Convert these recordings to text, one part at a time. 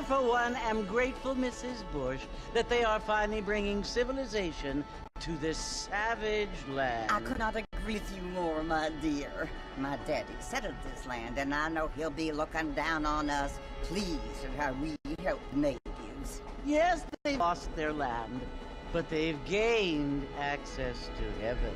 for one, am grateful, Mrs. Bush, that they are finally bringing civilization to this savage land. I could not agree with you more, my dear. My daddy settled this land, and I know he'll be looking down on us, pleased at how we help natives. Yes, they lost their land, but they've gained access to heaven.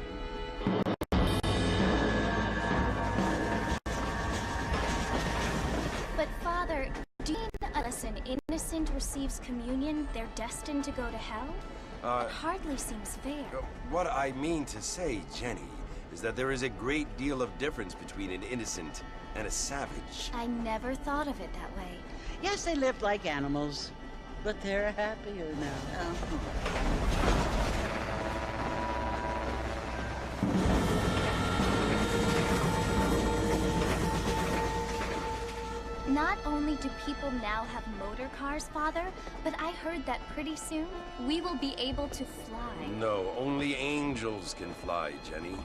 But Father, do you mean that unless an innocent receives communion, they're destined to go to hell? It hardly seems fair. What I mean to say, Jenny, is that there is a great deal of difference between an innocent and a savage. I never thought of it that way. Yes, they lived like animals, but they're happier now. Not only do people now have motor cars, Father, but I heard that pretty soon we will be able to fly. No, only angels can fly, Jenny.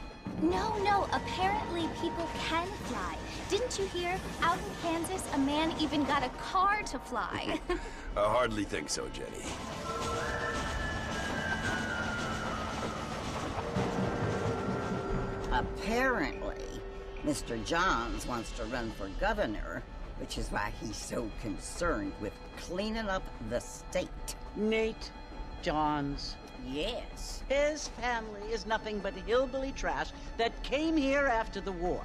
No, apparently people can fly. Didn't you hear? Out in Kansas, a man even got a car to fly. I hardly think so, Jenny. Apparently, Mr. Johns wants to run for governor, which is why he's so concerned with cleaning up the state. Nate Johns. Yes. His family is nothing but hillbilly trash that came here after the war.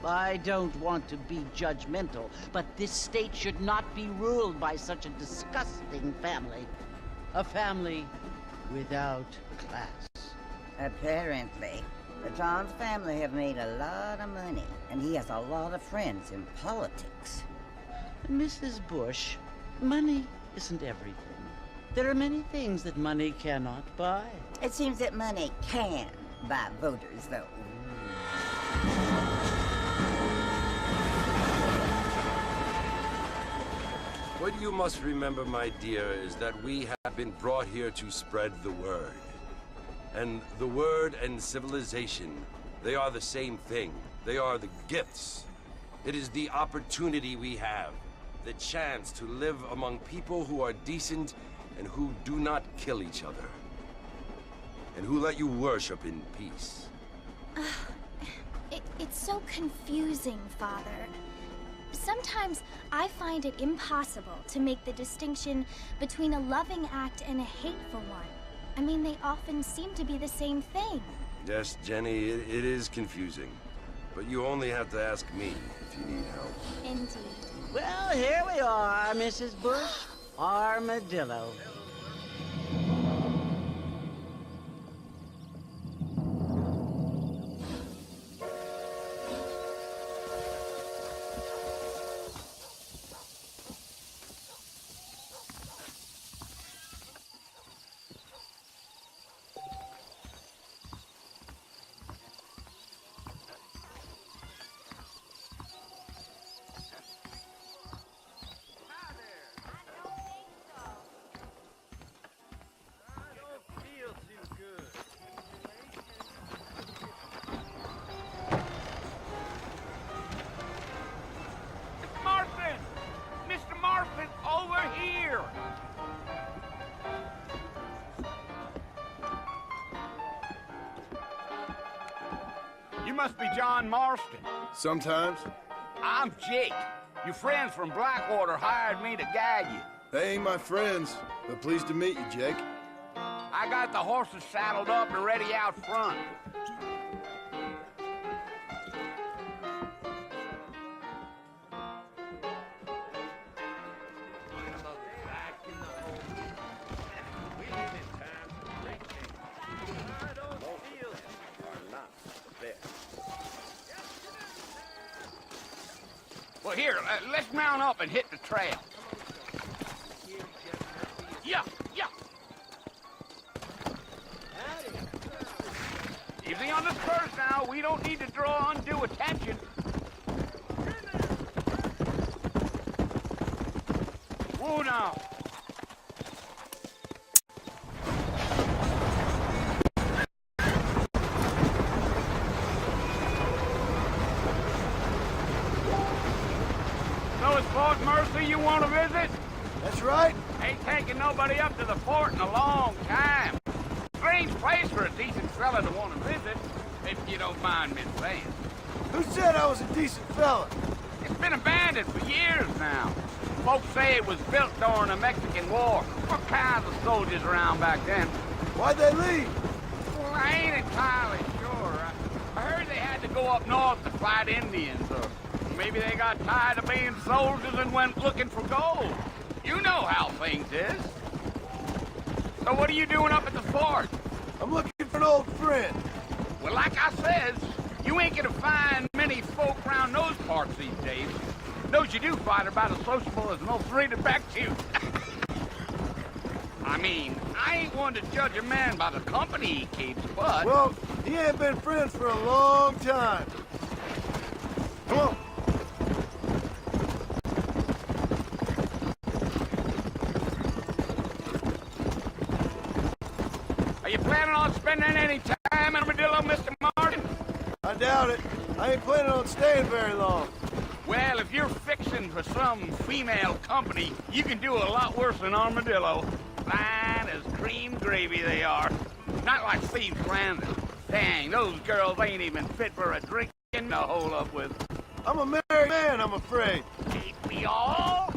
I don't want to be judgmental, but this state should not be ruled by such a disgusting family. A family without class. Apparently. The Johns family have made a lot of money, and he has a lot of friends in politics. Mrs. Bush, money isn't everything. There are many things that money cannot buy. It seems that money can buy voters, though. What you must remember, my dear, is that we have been brought here to spread the word. And the word and civilization, they are the same thing. They are the gifts. It is the opportunity we have, the chance to live among people who are decent and who do not kill each other, and who let you worship in peace. It's so confusing, Father. Sometimes I find it impossible to make the distinction between a loving act and a hateful one. I mean, they often seem to be the same thing. Yes, Jenny, it is confusing. But you only have to ask me if you need help. Indeed. Well, here we are, Mrs. Bush. Armadillo. You must be John Marston. Sometimes. I'm Jake. Your friends from Blackwater hired me to guide you. They ain't my friends, but pleased to meet you, Jake. I got the horses saddled up and ready out front. Well, here, let's mount up and hit the trail. Yeah. Easy on the spurs now. We don't need to draw undue attention. Whoa now. No fellas Fort Mercy you want to visit? That's right. Ain't taking nobody up to the fort in a long time. Strange place for a decent fella to want to visit, if you don't mind me saying. Who said I was a decent fella? It's been abandoned for years now. Folks say it was built during the Mexican War. What kinds of soldiers around back then? Why'd they leave? Well, I ain't entirely sure. I heard they had to go up north to fight Indians, or maybe they got tired of being soldiers and went looking for gold. You know how things is. So what are you doing up at the fort? I'm looking for an old friend. Well, like I says, you ain't gonna find many folk around those parts these days. Those you do find are about as sociable as an old three-to back to. I mean, I ain't one to judge a man by the company he keeps, but... Well, he ain't been friends for a long time. Come on. Are you planning on spending any time in Armadillo, Mr. Martin? I doubt it. I ain't planning on staying very long. Well, if you're fixing for some female company, you can do a lot worse than Armadillo. Fine as cream gravy they are. Not like Steve Flanders. Dang, those girls ain't even fit for a drink to hole up with. I'm a married man, I'm afraid. Ain't we all?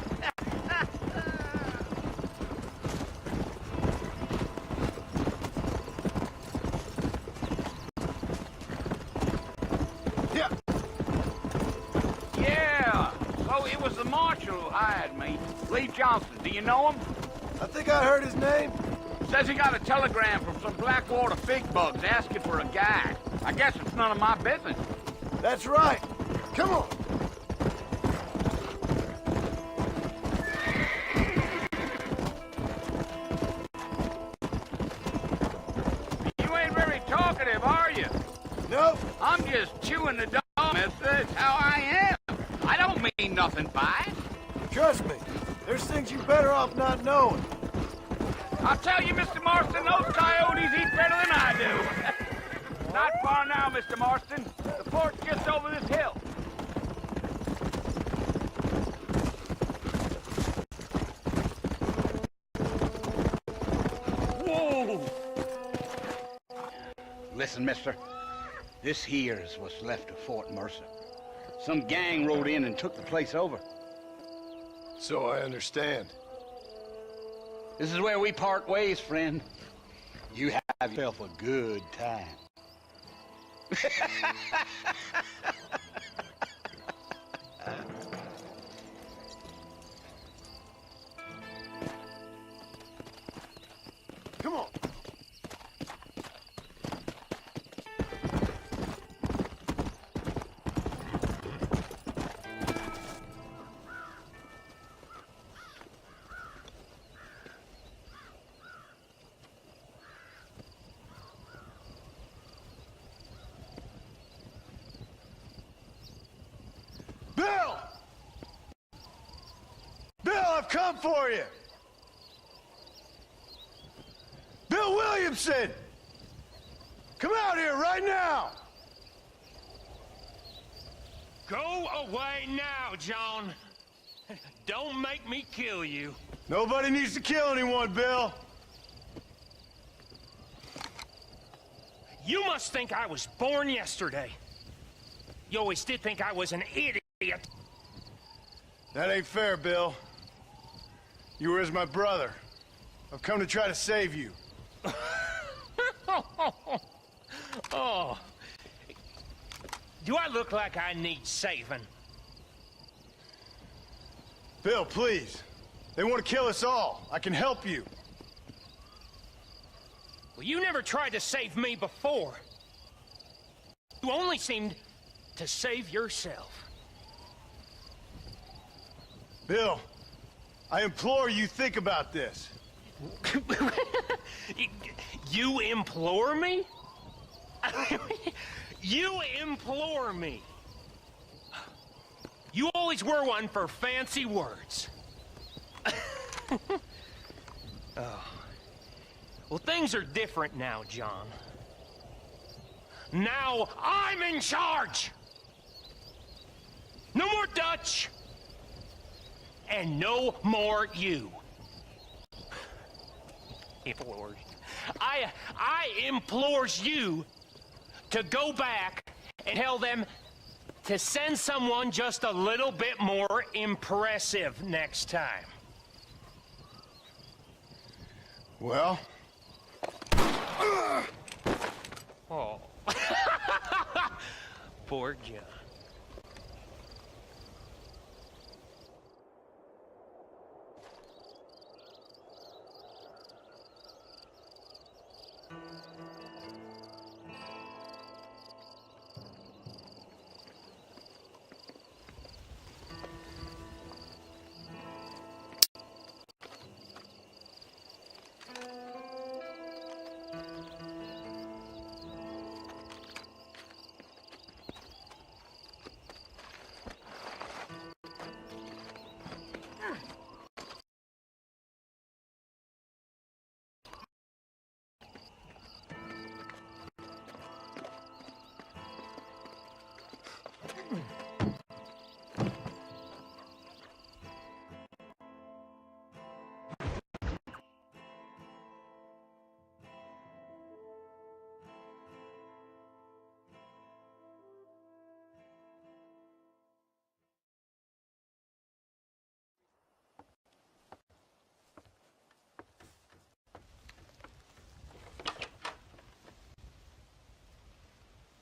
Yeah. Yeah, so it was the marshal who hired me. Lee Johnson, do you know him? I think I heard his name. Says he got a telegram from some Blackwater fig bugs asking for a guide. I guess it's none of my business. That's right. Come on. You ain't very talkative, are you? Nope. I'm just chewing the dog, mister. That's how I am. I don't mean nothing by it. Trust me. There's things you're better off not knowing. I'll tell you, Mr. Marston, those coyotes eat better than I do. Not far now, Mr. Marston. The fort's just over this hill. Whoa! Listen, mister. This here's what's left of Fort Mercer. Some gang rode in and took the place over. So I understand. This is where we part ways, friend. You have yourself a good time. Come on. Bill! Bill, I've come for you! Bill Williamson! Come out here right now! Go away now, John. Don't make me kill you. Nobody needs to kill anyone, Bill. You must think I was born yesterday. You always did think I was an idiot. That ain't fair, Bill. You were as my brother. I've come to try to save you. Oh. Do I look like I need saving? Bill, please. They want to kill us all. I can help you. Well, you never tried to save me before. You only seemed to save yourself. Bill, I implore you think about this. You implore me? You implore me. You always were one for fancy words. Oh. Well, things are different now, John. Now I'm in charge! No more Dutch! and no more you. Implores. I implores you to go back and tell them to send someone just a little bit more impressive next time. Well? Oh. Poor John.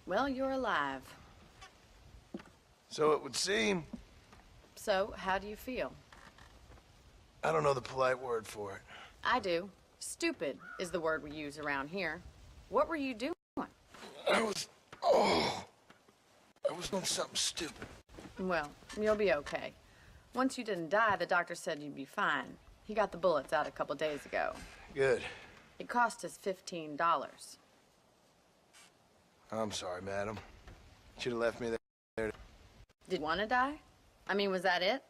Well, you're alive. So it would seem. So, how do you feel? I don't know the polite word for it. I do. Stupid is the word we use around here. What were you doing? I was doing something stupid. Well, you'll be okay. Once you didn't die, the doctor said you'd be fine. He got the bullets out a couple days ago. Good. It cost us $15. I'm sorry, madam. Should have left me there. Did you want to die? I mean, was that it?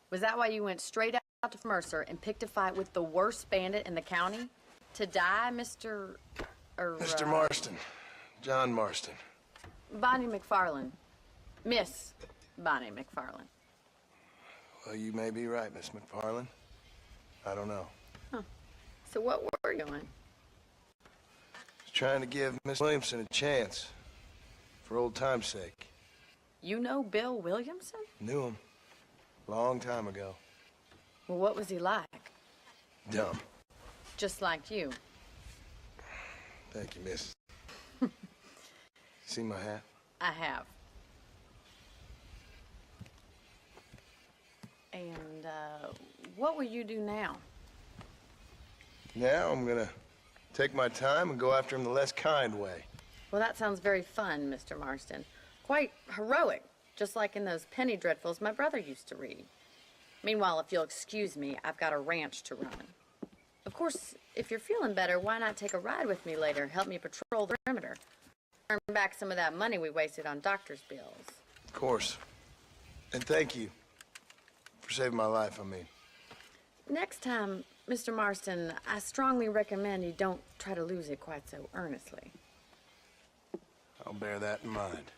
Was that why you went straight out to Mercer and picked a fight with the worst bandit in the county? To die, Mr. Mr. Marston. John Marston. Bonnie McFarland. Miss Bonnie McFarland. Well, you may be right, Miss McFarland. I don't know. Huh. So what were you doing? Trying to give Miss Williamson a chance. For old time's sake. You know Bill Williamson? Knew him. Long time ago. Well, what was he like? Dumb. Just like you. Thank you, miss. See my hat? I have. And, what will you do now? Now I'm gonna take my time and go after him the less kind way. Well, that sounds very fun, Mr. Marston. Quite heroic, just like in those penny dreadfuls my brother used to read. Meanwhile, if you'll excuse me, I've got a ranch to run. Of course, if you're feeling better, why not take a ride with me later? Help me patrol the perimeter. Earn back some of that money we wasted on doctor's bills. Of course. And thank you for saving my life, I mean. Next time, Mr. Marston, I strongly recommend you don't try to lose it quite so earnestly. I'll bear that in mind.